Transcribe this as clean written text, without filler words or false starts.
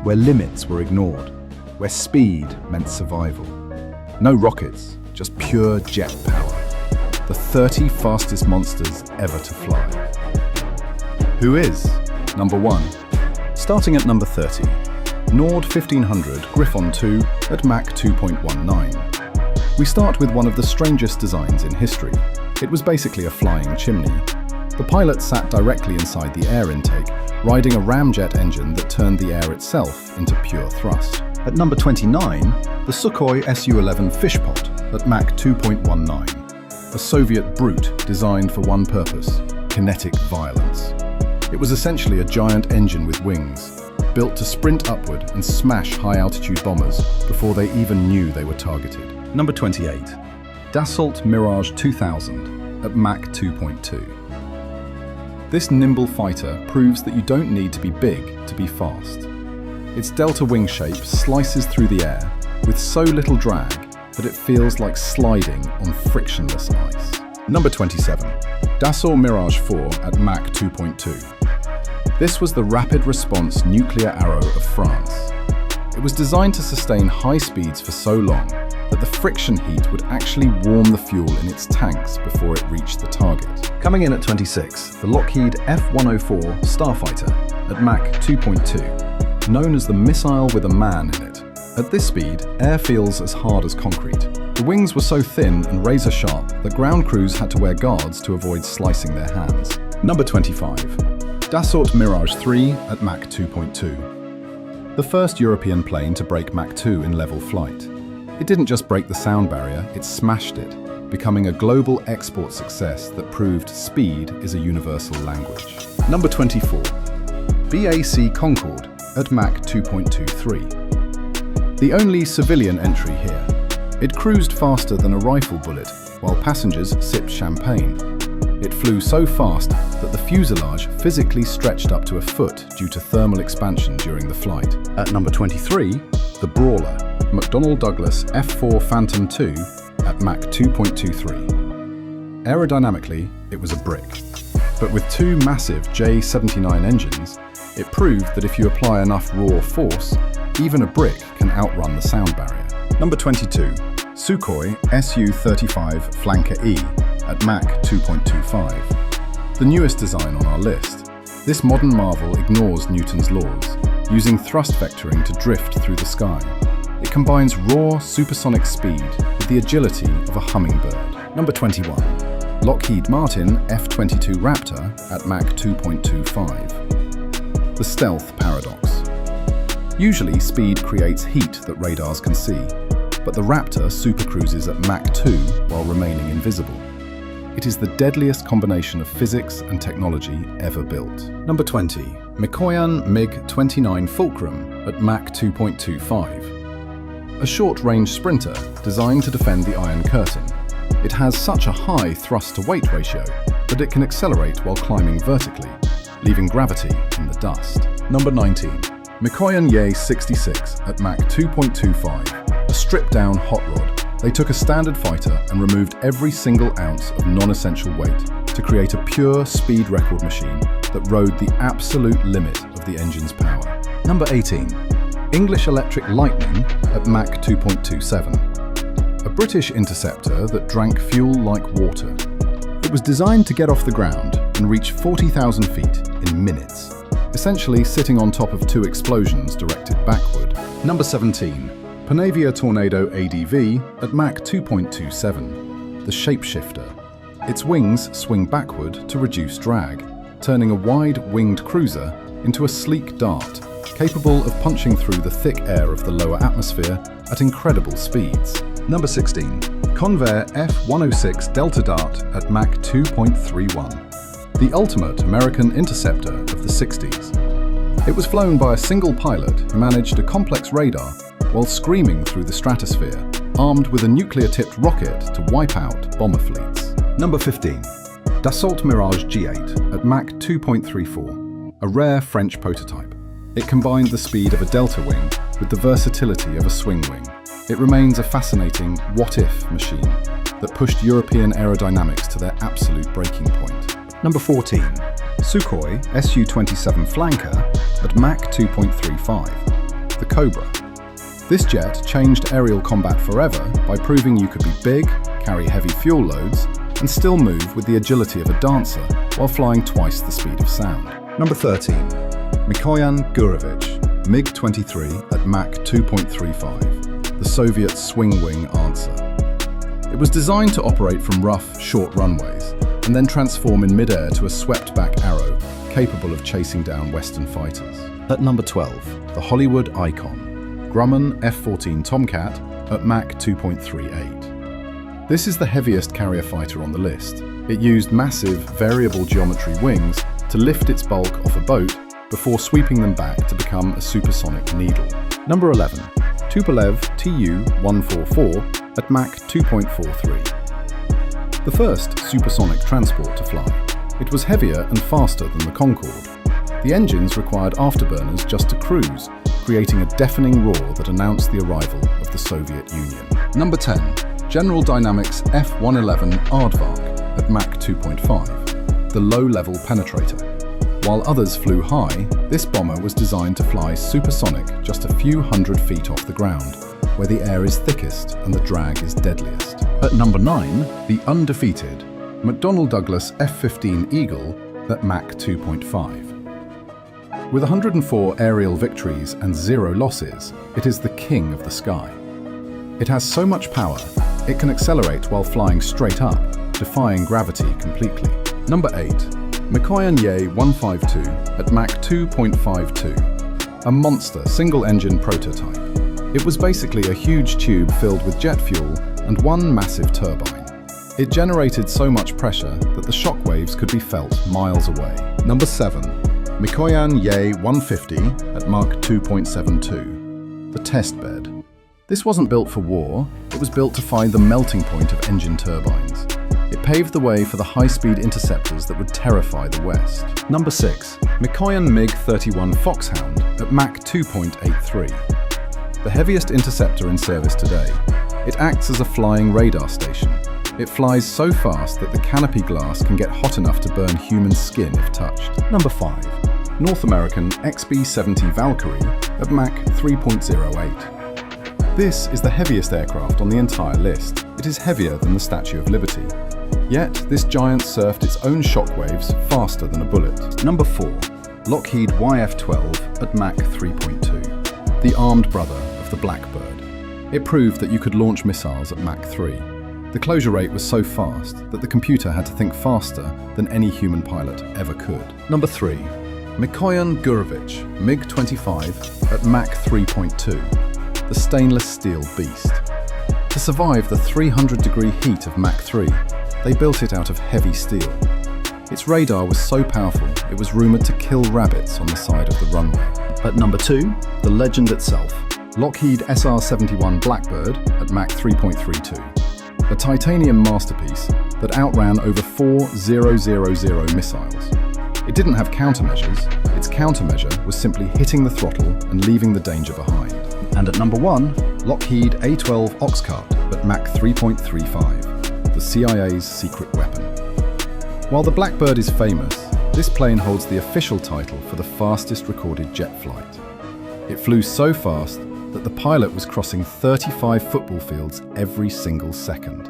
where limits were ignored, where speed meant survival. No rockets, just pure jet power. The 30 fastest monsters ever to fly. Who is number 1? Starting at number 30, Nord 1500 Griffon II at Mach 2.19. We start with one of the strangest designs in history. It was basically a flying chimney. The pilot sat directly inside the air intake, riding a ramjet engine that turned the air itself into pure thrust. At number 29, the Sukhoi Su-11 Fishpot at Mach 2.19. A Soviet brute designed for one purpose: kinetic violence. It was essentially a giant engine with wings, built to sprint upward and smash high-altitude bombers before they even knew they were targeted. Number 28. Dassault Mirage 2000 at Mach 2.2. This nimble fighter proves that you don't need to be big to be fast. Its delta wing shape slices through the air with so little drag that it feels like sliding on frictionless ice. Number 27. Dassault Mirage IV at Mach 2.2. This was the rapid response nuclear arrow of France. It was designed to sustain high speeds for so long that the friction heat would actually warm the fuel in its tanks before it reached the target. Coming in at 26, the Lockheed F-104 Starfighter at Mach 2.2, known as the missile with a man in it. At this speed, air feels as hard as concrete. The wings were so thin and razor sharp that ground crews had to wear guards to avoid slicing their hands. Number 25. Dassault Mirage III at Mach 2.2. The first European plane to break Mach 2 in level flight. It didn't just break the sound barrier, it smashed it, becoming a global export success that proved speed is a universal language. Number 24. BAC Concorde at Mach 2.23. The only civilian entry here. It cruised faster than a rifle bullet while passengers sipped champagne. It flew so fast that the fuselage physically stretched up to a foot due to thermal expansion during the flight. At number 23, the Brawler, McDonnell Douglas F-4 Phantom II at Mach 2.23. Aerodynamically, it was a brick. But with two massive J-79 engines, it proved that if you apply enough raw force, even a brick can outrun the sound barrier. Number 22. Sukhoi Su-35 Flanker E at Mach 2.25. The newest design on our list. This modern marvel ignores Newton's laws, using thrust vectoring to drift through the sky. It combines raw supersonic speed with the agility of a hummingbird. Number 21. Lockheed Martin F-22 Raptor at Mach 2.25. The stealth paradox. Usually, speed creates heat that radars can see, but the Raptor supercruises at Mach 2 while remaining invisible. It is the deadliest combination of physics and technology ever built. Number 20. Mikoyan MiG-29 Fulcrum at Mach 2.25. A short-range sprinter designed to defend the Iron Curtain. It has such a high thrust-to-weight ratio that it can accelerate while climbing vertically, leaving gravity in the dust. Number 19. Mikoyan Ye-66 at Mach 2.25. A stripped-down hot rod. They took a standard fighter and removed every single ounce of non-essential weight to create a pure speed record machine that rode the absolute limit of the engine's power. Number 18. English Electric Lightning at Mach 2.27. A British interceptor that drank fuel like water. It was designed to get off the ground and reach 40,000 feet in minutes, essentially sitting on top of two explosions directed backward. Number 17. Panavia Tornado ADV at Mach 2.27. The Shapeshifter. Its wings swing backward to reduce drag, turning a wide-winged cruiser into a sleek dart, capable of punching through the thick air of the lower atmosphere at incredible speeds. Number 16. Convair F-106 Delta Dart at Mach 2.31. The ultimate American interceptor of the 60s. It was flown by a single pilot who managed a complex radar while screaming through the stratosphere, armed with a nuclear-tipped rocket to wipe out bomber fleets. Number 15. Dassault Mirage G8 at Mach 2.34. A rare French prototype. It combined the speed of a delta wing with the versatility of a swing wing. It remains a fascinating what-if machine that pushed European aerodynamics to their absolute breaking point. Number 14. Sukhoi Su-27 Flanker at Mach 2.35. Cobra. This jet changed aerial combat forever by proving you could be big, carry heavy fuel loads, and still move with the agility of a dancer while flying twice the speed of sound. Number 13. Mikoyan Gurevich, MiG-23 at Mach 2.35, the Soviet swing-wing answer. It was designed to operate from rough, short runways and then transform in mid-air to a swept-back arrow capable of chasing down Western fighters. At number 12, the Hollywood icon, Grumman F-14 Tomcat at Mach 2.38. This is the heaviest carrier fighter on the list. It used massive, variable geometry wings to lift its bulk off a boat before sweeping them back to become a supersonic needle. Number 11, Tupolev Tu-144 at Mach 2.43. The first supersonic transport to fly. It was heavier and faster than the Concorde. The engines required afterburners just to cruise, creating a deafening roar that announced the arrival of the Soviet Union. Number 10, General Dynamics F-111 Aardvark at Mach 2.5, the low-level penetrator. While others flew high, this bomber was designed to fly supersonic just a few hundred feet off the ground, where the air is thickest and the drag is deadliest. At number 9, the undefeated McDonnell Douglas F-15 Eagle at Mach 2.5. With 104 aerial victories and 0 losses, it is the king of the sky. It has so much power, it can accelerate while flying straight up, defying gravity completely. Number 8, Mikoyan Ye-152 at Mach 2.52, a monster single-engine prototype. It was basically a huge tube filled with jet fuel and one massive turbine. It generated so much pressure that the shock waves could be felt miles away. Number 7, Mikoyan Ye-150 at Mach 2.72, the test bed. This wasn't built for war, it was built to find the melting point of engine turbines. It paved the way for the high-speed interceptors that would terrify the West. Number 6, Mikoyan MiG-31 Foxhound at Mach 2.83. The heaviest interceptor in service today. It acts as a flying radar station. It flies so fast that the canopy glass can get hot enough to burn human skin if touched. Number 5, North American XB-70 Valkyrie at Mach 3.08. This is the heaviest aircraft on the entire list. It is heavier than the Statue of Liberty. Yet, this giant surfed its own shockwaves faster than a bullet. Number 4, Lockheed YF-12 at Mach 3.2, the armed brother of the Blackbird. It proved that you could launch missiles at Mach 3. The closure rate was so fast that the computer had to think faster than any human pilot ever could. Number 3, Mikoyan Gurevich MiG-25 at Mach 3.2, the stainless steel beast. To survive the 300-degree heat of Mach 3, they built it out of heavy steel. Its radar was so powerful, it was rumored to kill rabbits on the side of the runway. At number 2, the legend itself, Lockheed SR-71 Blackbird at Mach 3.32. A titanium masterpiece that outran over 4,000 missiles. It didn't have countermeasures. Its countermeasure was simply hitting the throttle and leaving the danger behind. And at number 1, Lockheed A-12 Oxcart at Mach 3.35, the CIA's secret weapon. While the Blackbird is famous, this plane holds the official title for the fastest recorded jet flight. It flew so fast that the pilot was crossing 35 football fields every single second.